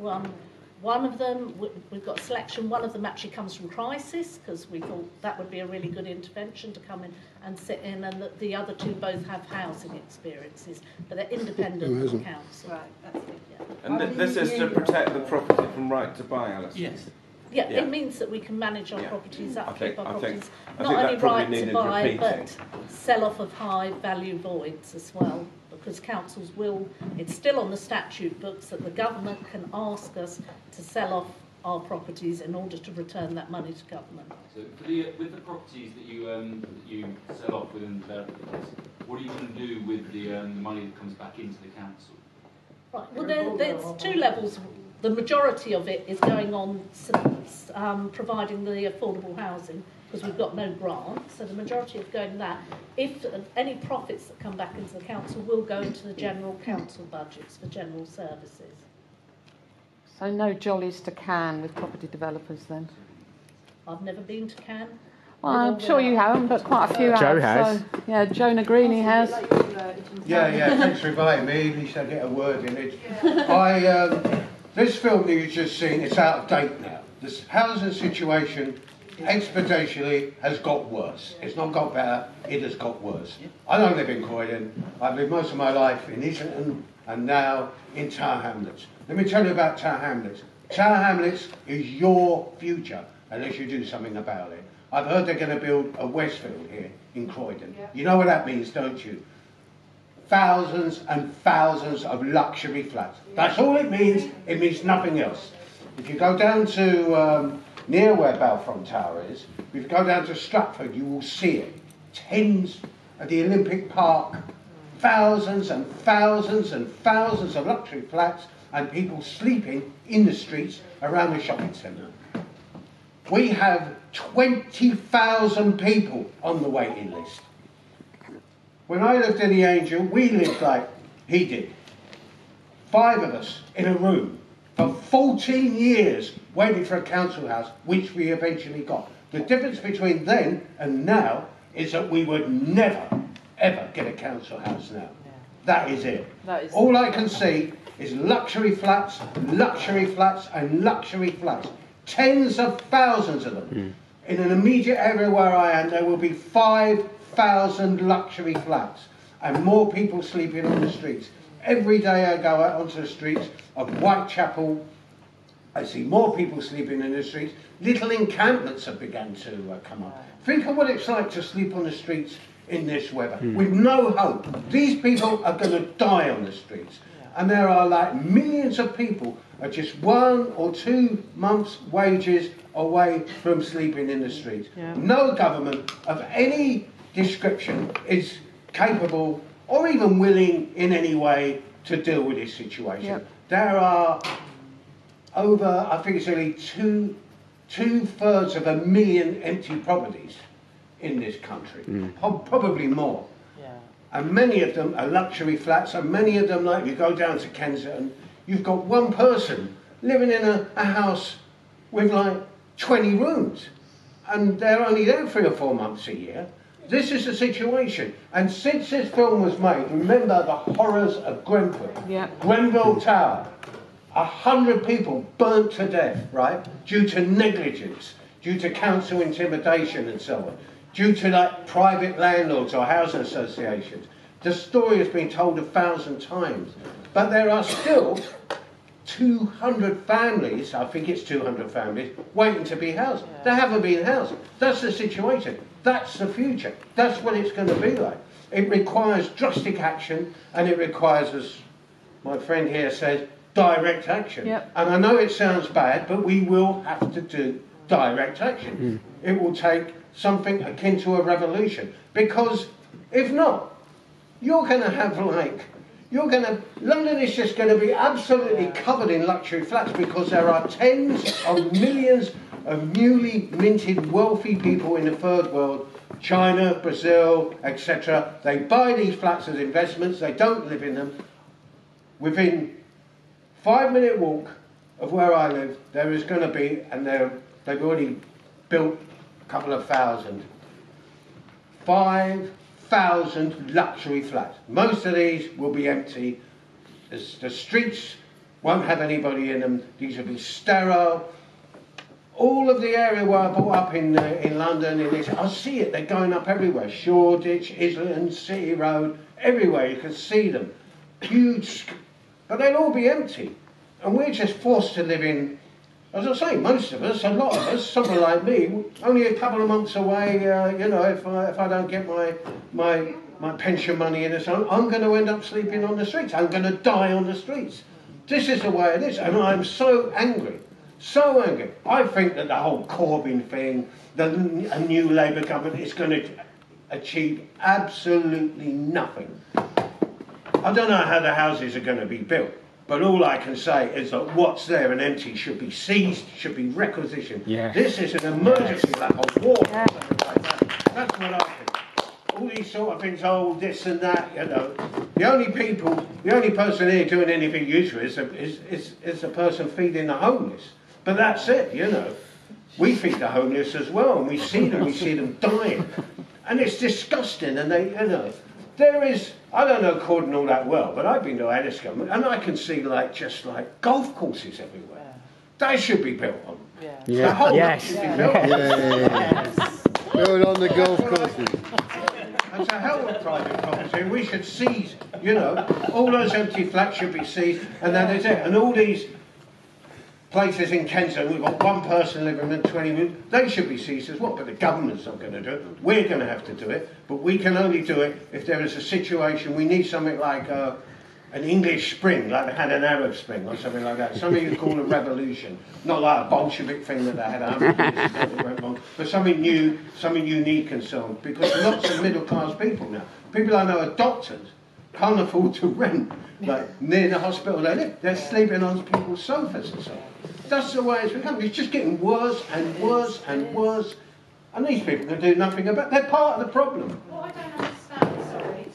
One of them, we've got selection, one of them actually comes from Crisis, because we thought that would be a really good intervention to come in and sit in, and the other 2 both have housing experiences, but they're independent of the council. Right, that's it. And this is to protect the property from right to buy, Alice? Yes. Yeah, Yeah. it means that we can manage our properties, upkeep our I think properties, that not only probably right to needed buy, repeating. but sell off of high value voids as well, because councils will, it's still on the statute books that the government can ask us to sell off our properties in order to return that money to government. So with the properties that you sell off within the developments, what are you going to do with the money that comes back into the council? Right, well there's 2 levels. The majority of it is going on providing the affordable housing, because we've got no grant, so the majority of going that. If any profits that come back into the council will go into the general council budgets for general services. So no jollies to Cannes with property developers then? I've never been to Cannes. Well, I'm sure you haven't, but quite a few have. Joe has. So, yeah, Joe Negrini has. Yeah, thanks for inviting me. At least I get a word in it. This film that you've just seen, it's out of date now. This housing situation exponentially has got worse. It's not got better, it has got worse. I don't live in Croydon. I've lived most of my life in Islington and now in Tower Hamlets. Let me tell you about Tower Hamlets. Tower Hamlets is your future unless you do something about it. I've heard they're going to build a Westfield here in Croydon. You know what that means, don't you? Thousands and thousands of luxury flats. That's all it means. It means nothing else. If you go down to near where Balfron Tower is, if you go down to Stratford, you will see it. Tens at the Olympic Park, thousands and thousands and thousands of luxury flats and people sleeping in the streets around the shopping centre. We have 20,000 people on the waiting list. When I lived in the Angel, we lived like he did. 5 of us in a room for 14 years waiting for a council house, which we eventually got. The difference between then and now is that we would never, ever get a council house now. Yeah. That is it. All I can see is luxury flats, and luxury flats. Tens of thousands of them. In an immediate area where I am, there will be 5,000 luxury flats and more people sleeping on the streets. Every day I go out onto the streets of Whitechapel, I see more people sleeping in the streets. Little encampments have begun to come up. Think of what it's like to sleep on the streets in this weather, with no hope. These people are going to die on the streets. And there are like millions of people are just 1 or 2 months' wages away from sleeping in the streets. Yeah. No government of any description is capable or even willing in any way to deal with this situation. Yep. There are over, I think it's only two-thirds of a million empty properties in this country, probably more. Yeah. And many of them are luxury flats, and many of them, like you go down to Kensington, you've got one person living in a house with like 20 rooms, and they're only there 3 or 4 months a year. This is the situation. And since this film was made, remember the horrors of Grenfell. Yeah. Grenfell Tower. 100 people burnt to death, right? Due to negligence, due to council intimidation and so on. Due to like private landlords or housing associations. The story has been told 1,000 times. But there are still 200 families, I think it's 200 families, waiting to be housed. Yeah. They haven't been housed. That's the situation. That's the future. That's what it's going to be like. It requires drastic action, and it requires, as my friend here says, direct action. Yep. And I know it sounds bad, but we will have to do direct action. It will take something akin to a revolution. Because if not, you're going to have like, London is just going to be absolutely covered in luxury flats because there are tens of millions of newly minted wealthy people in the third world, China, Brazil, etc. They buy these flats as investments, they don't live in them. Within 5-minute walk of where I live, there is going to be, and they've already built a couple of thousand, 5,000 luxury flats. Most of these will be empty. The streets won't have anybody in them. These will be sterile. All of the area where I brought up in London, I see it. They're going up everywhere. Shoreditch, Islington, City Road, everywhere. You can see them. Huge, but they'll all be empty. And we're just forced to live in, as I say, most of us, a lot of us, someone like me, only a couple of months away, you know, if I don't get my pension money in this, I'm going to end up sleeping on the streets. I'm going to die on the streets. This is the way it is. And I'm so angry. So angry. I think that the whole Corbyn thing, a new Labour government is going to achieve absolutely nothing. I don't know how the houses are going to be built, but all I can say is that what's there and empty should be seized, should be requisitioned. Yeah. This is an emergency, like a war. Yeah. That's what I think. All these sort of things, oh, this and that, you know. The only person here doing anything useful is the person feeding the homeless. But that's it, you know. We feed the homeless as well, and we see them dying. And it's disgusting, and they, you know, there is, I don't know Croydon all that well, but I've been to Addiscombe, and I can see just golf courses everywhere. They should be built on. Yeah. The whole lot should be built on. Yes. Build on the golf courses. And to hell with private property, we should seize, you know, all those empty flats should be seized, and that is it. And all these places in Kensington, we've got one person living in 20 rooms, they should be seized as well, but the government's not going to do it. We're going to have to do it, but we can only do it if there is a situation. We need something like an English spring, like they had an Arab spring or something like that, something you call a revolution, not like a Bolshevik thing that they had 100 years ago that went wrong, but something new, something unique and so on, because lots of middle class people now, people I know are doctors, can't afford to rent, like near the hospital they live, they're sleeping on people's sofas and so on. That's the way it's become. It's just getting worse and worse and worse. And these people can do nothing about it. They're part of the problem. What I don't understand, sorry,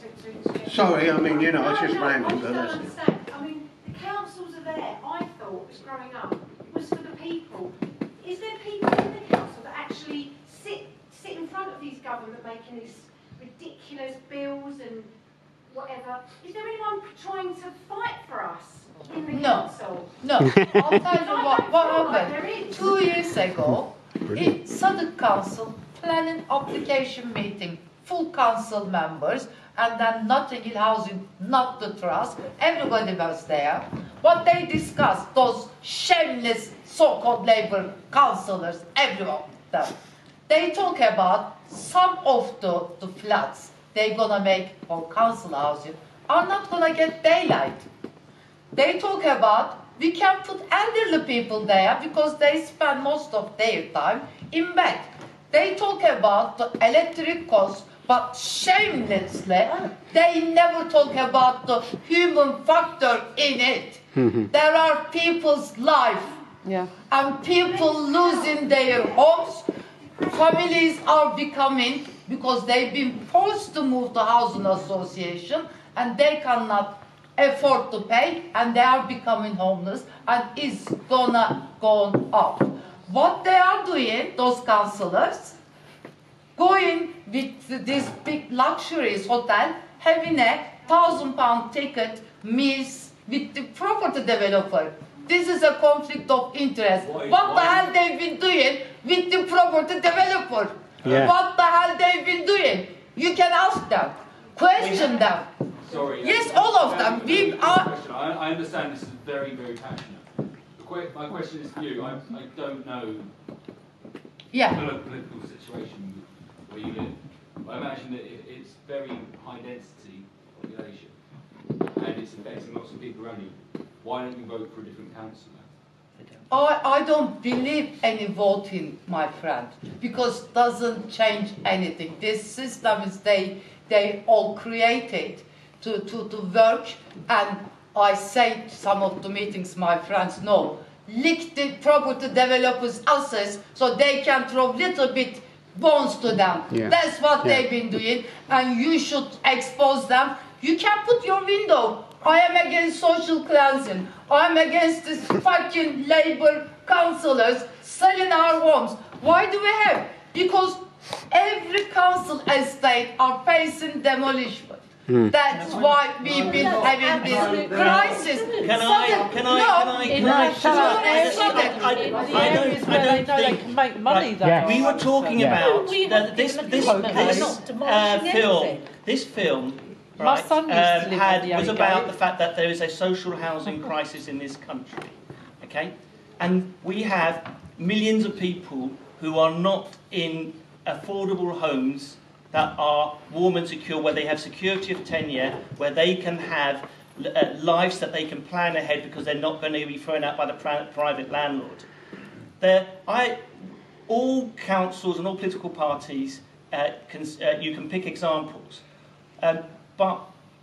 Sorry, I mean, you know, I was just I rambling. don't understand. I mean, the councils are there, I thought, was growing up, was for the people. Is there people in the council that actually sit in front of these government making these ridiculous bills and whatever? Is there anyone trying to fight for us in the council? No. I'll tell you what happened. 2 years ago, in Southern Council planning application meeting, full council members, and then Notting Hill Housing, not the trust, everybody was there. What they discussed, those shameless so-called Labour councillors, everyone, they talk about some of the flats they're gonna make for council housing are not gonna get daylight. They talk about we can put elderly people there because they spend most of their time in bed. They talk about the electric costs, but shamelessly, they never talk about the human factor in it. There are people's life, and people losing their homes. Families are becoming, because they've been forced to move to housing association, and they cannot afford to pay, and they are becoming homeless, and it's gonna go up. What they are doing, those councillors, going with this big luxurious hotel, having a £1,000 ticket meals with the property developer. This is a conflict of interest. What the hell they've been doing with the property developer? What the hell they've been doing? You can ask them, question them. Sorry. Yes, all of them. We are. I understand this is very, very passionate. My question is for you. I don't know the political situation where you live. I imagine that it's very high density population and it's affecting lots of people around you. Why don't you vote for a different councillor? I don't believe any voting, my friend, because it doesn't change anything. This system is they all created to work, and I say to some of the meetings, my friends know, lick the property developers' assets so they can throw little bit bones to them. That's what they've been doing, and you should expose them. You can put your window. I am against social cleansing. I'm against this fucking Labour councillors selling our homes. Why do we have? Because every council estate are facing demolition. That's why we've been having this crisis. I don't think make money though. We were talking about this film. Right, was about the fact that there is a social housing crisis in this country, okay? And we have millions of people who are not in affordable homes that are warm and secure, where they have security of tenure, where they can have lives that they can plan ahead because they're not going to be thrown out by the private landlord. All councils and all political parties, you can pick examples. But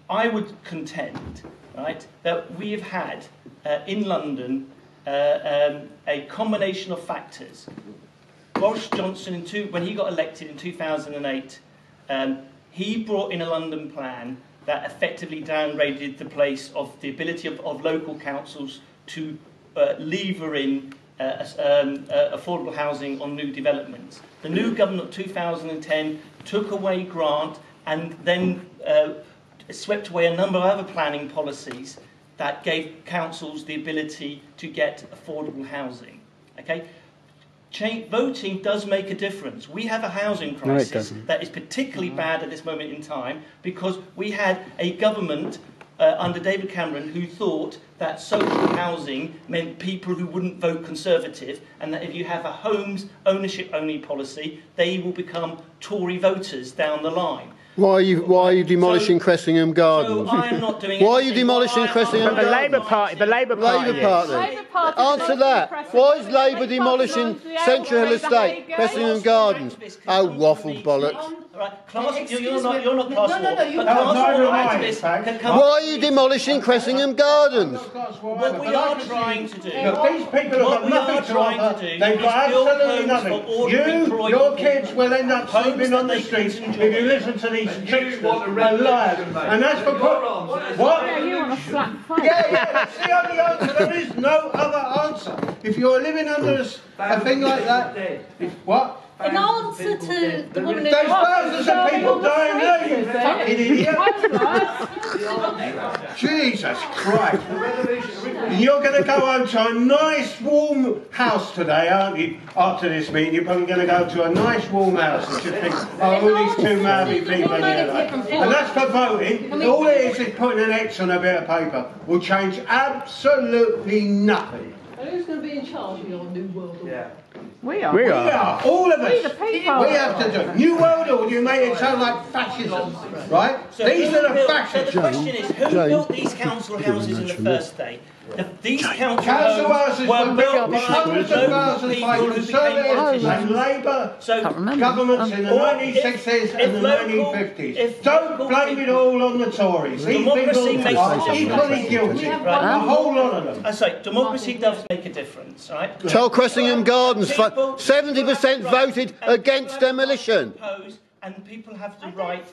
I would contend, right, that we have had in London a combination of factors. Boris Johnson, when he got elected in 2008, he brought in a London plan that effectively downgraded the place of the ability of local councils to lever in affordable housing on new developments. The new government of 2010 took away grant and then swept away a number of other planning policies that gave councils the ability to get affordable housing. Okay? Voting does make a difference. We have a housing crisis that is particularly bad at this moment in time because we had a government under David Cameron who thought that social housing meant people who wouldn't vote Conservative, and that if you have a homes ownership only policy, they will become Tory voters down the line. Why are you demolishing Cressingham Gardens? So I am not doing why are you demolishing Cressingham Gardens? The Labour Party. Answer that. Why is Labour demolishing Central Hill Estate, Cressingham Gardens? Oh, waffle bollocks. Right, class, Excuse you're me. not class No, war, you but can't. class war activists can come... Why are you demolishing Cressingham Gardens? What we are trying to do... Look, these people have got nothing to offer. They've got absolutely nothing. Your kids will end up sleeping on the streets if you listen to these tricksters and liars. And that's for... What? Yeah, you want a slap face. Yeah, that's the only answer. There is no other answer. If you're living under a thing like that, what? In answer to the woman who... There's thousands of people dying there, you fucking idiot! Jesus Christ! You're going to go home to a nice warm house today, aren't you? After this meeting, you're probably going to go to a nice warm house and just think, oh, all these two mouthy people here. And that's for voting. All it is putting an X on a bit of paper. Will change absolutely nothing. And who's going to be in charge of your new world order? Yeah. We are. We are. All of us. We the people. We have to do it. New World Order, you made it sound like fascism, right? So These are the fascists. So the question is, who built these council houses in the first day? These council houses were built by hundreds of thousands by Conservatives and Labour governments in the 1960s and the 1950s. Don't blame it all on the Tories. These people are equally guilty. A whole lot of them. I say, democracy does make a difference, right? Tell Cressingham Gardens, 70% voted against demolition. And people have the right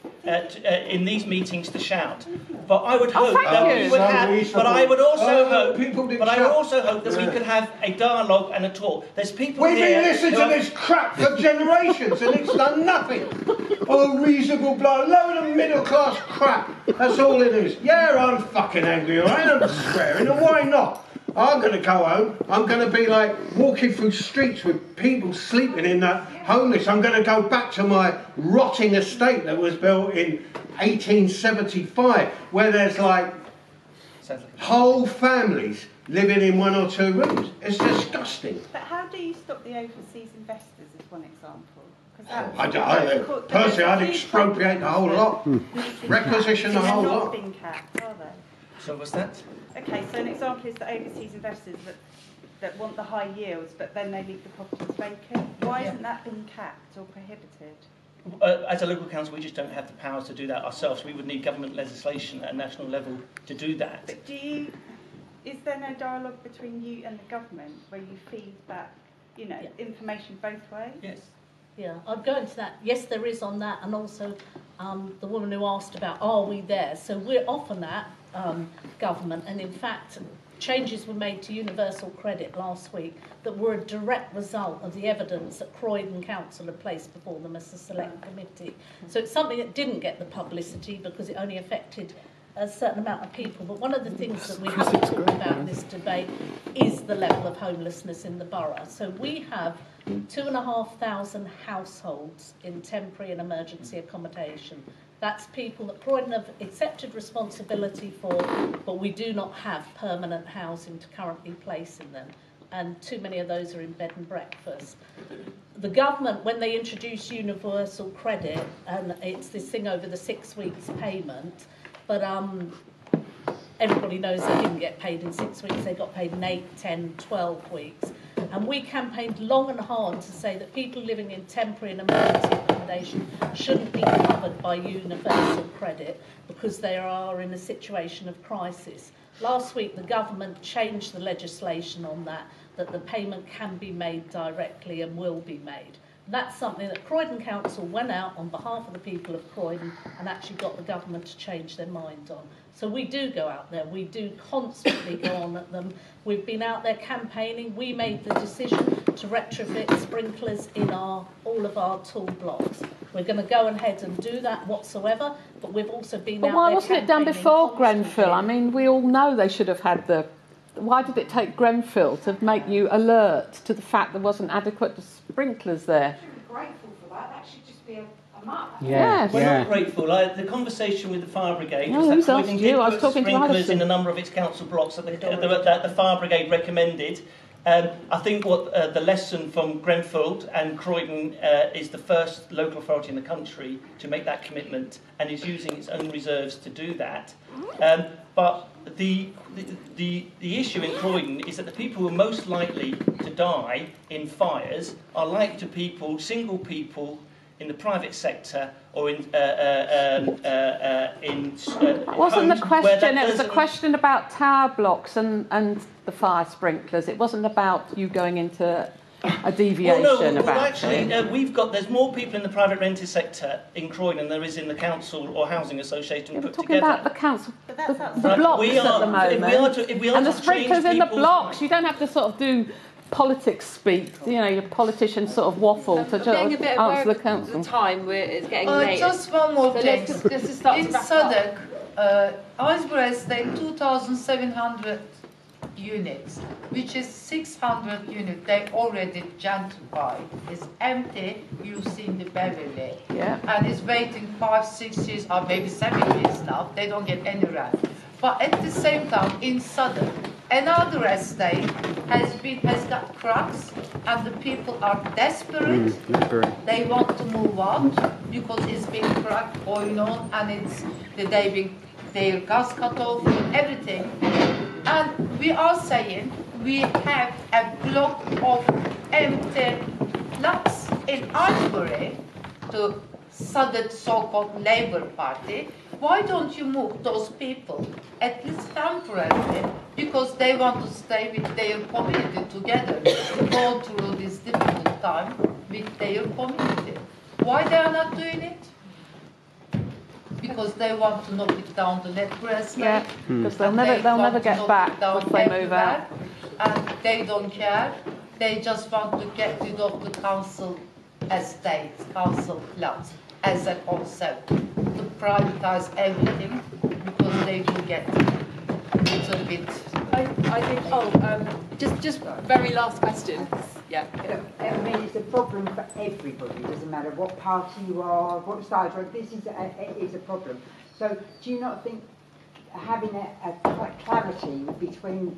in these meetings to shout. But I would hope that we would have. But I would also hope. But I would also hope that we could have a dialogue and a talk. There's people We've here. been listening to this crap for generations, and it's done nothing. Oh, reasonable blood, load of middle class crap. That's all it is. Yeah, I'm fucking angry, alright? I'm swearing, and why not? I'm going to go home. I'm going to be like walking through streets with people sleeping in that homeless. I'm going to go back to my rotting estate that was built in 1875, where there's like whole families living in 1 or 2 rooms. It's disgusting. But how do you stop the overseas investors, as one example? Personally, I'd expropriate the whole lot. Requisition the whole They're lot. not being capped, are they? So what's that? Okay, so an example is the overseas investors that want the high yields, but then they leave the properties vacant. Why isn't that being capped or prohibited? As a local council, we just don't have the powers to do that ourselves. We would need government legislation at a national level to do that. But is there no dialogue between you and the government where you feed back, information both ways? Yes. Yeah, I'd go into that. Yes, there is on that, and also the woman who asked about, are we there? So we're off on that, government, and in fact, changes were made to universal credit last week that were a direct result of the evidence that Croydon Council had placed before them as a select committee. So it's something that didn't get the publicity because it only affected a certain amount of people. But one of the things that we haven't talked about in this debate is the level of homelessness in the borough. So we have 2,500 households in temporary and emergency accommodation. That's people that Croydon have accepted responsibility for, but we do not have permanent housing to currently place in them. And too many of those are in bed and breakfast. The government, when they introduced universal credit, and it's this thing over the 6 weeks payment, but everybody knows they didn't get paid in 6 weeks, they got paid in 8, 10, 12 weeks. And we campaigned long and hard to say that people living in temporary and emergency accommodation shouldn't be covered by universal credit because they are in a situation of crisis. Last week, the government changed the legislation on that the payment can be made directly and will be made. That's something that Croydon Council went out on behalf of the people of Croydon and actually got the government to change their mind on. So we do go out there, we do constantly go on at them. We've been out there campaigning. We made the decision to retrofit sprinklers in all of our tool blocks. We're going to go ahead and do that whatsoever, but we've also been out there. But why wasn't it done before Grenfell? I mean, we all know they should have had the... Why did it take Grenfell to make you alert to the fact there wasn't adequate sprinklers there? We should be grateful for that. That should just be a mark. Yes. We're not grateful. The conversation with the fire brigade No, was that who's asked you? I was talking to sprinklers Alison. in a number of its council blocks that the fire brigade recommended. I think what the lesson from Grenfell and Croydon is the first local authority in the country to make that commitment and is using its own reserves to do that. But the issue in Croydon is that the people who are most likely to die in fires are likely to single people in the private sector or in That wasn't the question. It was a question about tower blocks and the fire sprinklers. It wasn't about you going into a deviation about it. There's more people in the private rented sector in Croydon than there is in the council or housing association put talking together. about the council, the blocks at the moment, and the sprinklers in the blocks. You don't have to sort of do politics speak, your politicians sort of waffle to just answer the council. The time where it's getting late. Just one more thing. Let's just start in to wrap Southwark, Icebury Estate, 2,700 units, which is 600 units they already gentrified. It's empty. You've seen the Beverley, and it's waiting 5, 6 years, or maybe 7 years now. They don't get any rent. But at the same time, in Southwark, another estate has got cracks, and the people are desperate. They want to move out because it's been crack going on, and their gas cut off, everything. And we are saying we have a block of empty lots in Icebury to Southwark so-called Labour Party. Why don't you move those people, at least temporarily, because they want to stay with their community together, to go through this difficult time with their community? Why they are not doing it? Because they want to knock it down to Netgrass. Yeah, because they'll never get back once they move out. And they don't care. They just want to get rid of the council estates, council plots as a concept, to privatize everything because they will get a little bit. I think. Just very last question. Yeah. I mean, it's a problem for everybody. It doesn't matter what party you are, what side you're on. This is a problem. So, do you not think having a clarity between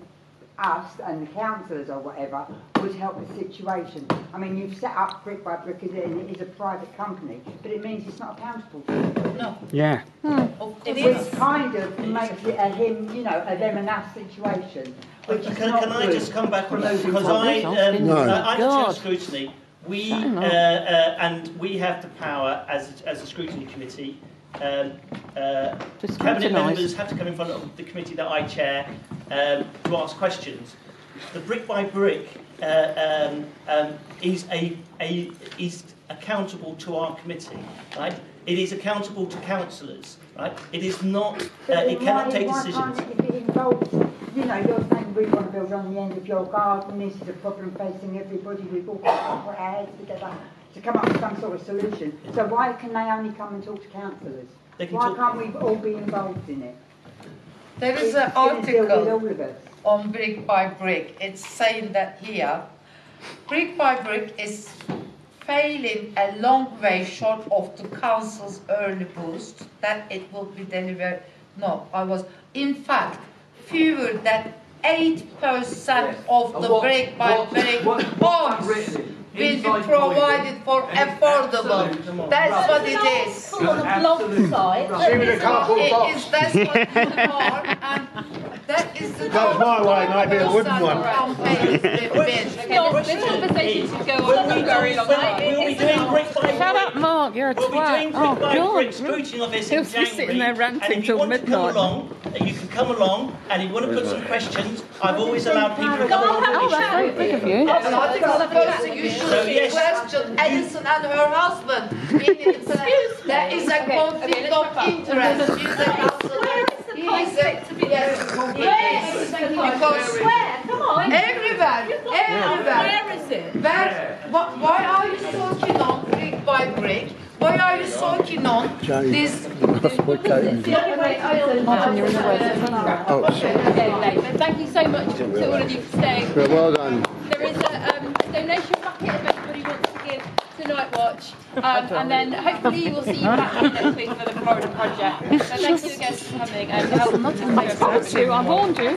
us and the councillors or whatever would help the situation? I mean, you've set up Brick by Brick and it is a private company, but it means it's not accountable to you. No. Yeah. Which kind of makes it a them and us situation. Can I just come back on that? Because under chair scrutiny, we and we have the power as a scrutiny committee. Cabinet members have to come in front of the committee that I chair to ask questions. The Brick by Brick is accountable to our committee, right? It is accountable to councillors, right? It is not. It cannot take decisions. If it involves, you're saying we want to build on the end of your garden. This is a problem facing everybody. We've all got to put our heads together to come up with some sort of solution. So why can they only come and talk to councillors? Why can't we all be involved in it? There is an article on Brick by Brick. It's saying that here, Brick by Brick is failing a long way short of the council's early boost that it will be delivered. In fact, fewer than 8% of the Brick by Brick homes will be provided for affordable. That's what it is. On a blog site. That's what you are, and that is the. That's my way, might be a wooden one. This conversation should go on for a very long time. We'll be doing Brick by Brick. Shut up, Mark, you're a We'll be doing twat. Brick by Brick scrutiny of this in He'll be sitting there January. ranting And if you till want to come midnight. along, you can come along, and if you want to put some questions, I've always allowed people to come along. Oh, that's very big of you. And I think the first thing you should question Alison and her husband. There is a conflict of interest. She's a councillor. He's a because Come on. everywhere. Where is it? Why are you so keen on Brick by Brick? Why are you so keen on this? Thank you so much to all of you for staying. Well done. There is a donation bucket if anybody wants to give to Night Watch. And then hopefully we'll see you back here next week for the Florida project. So thank you again for coming. I told you, I warned you.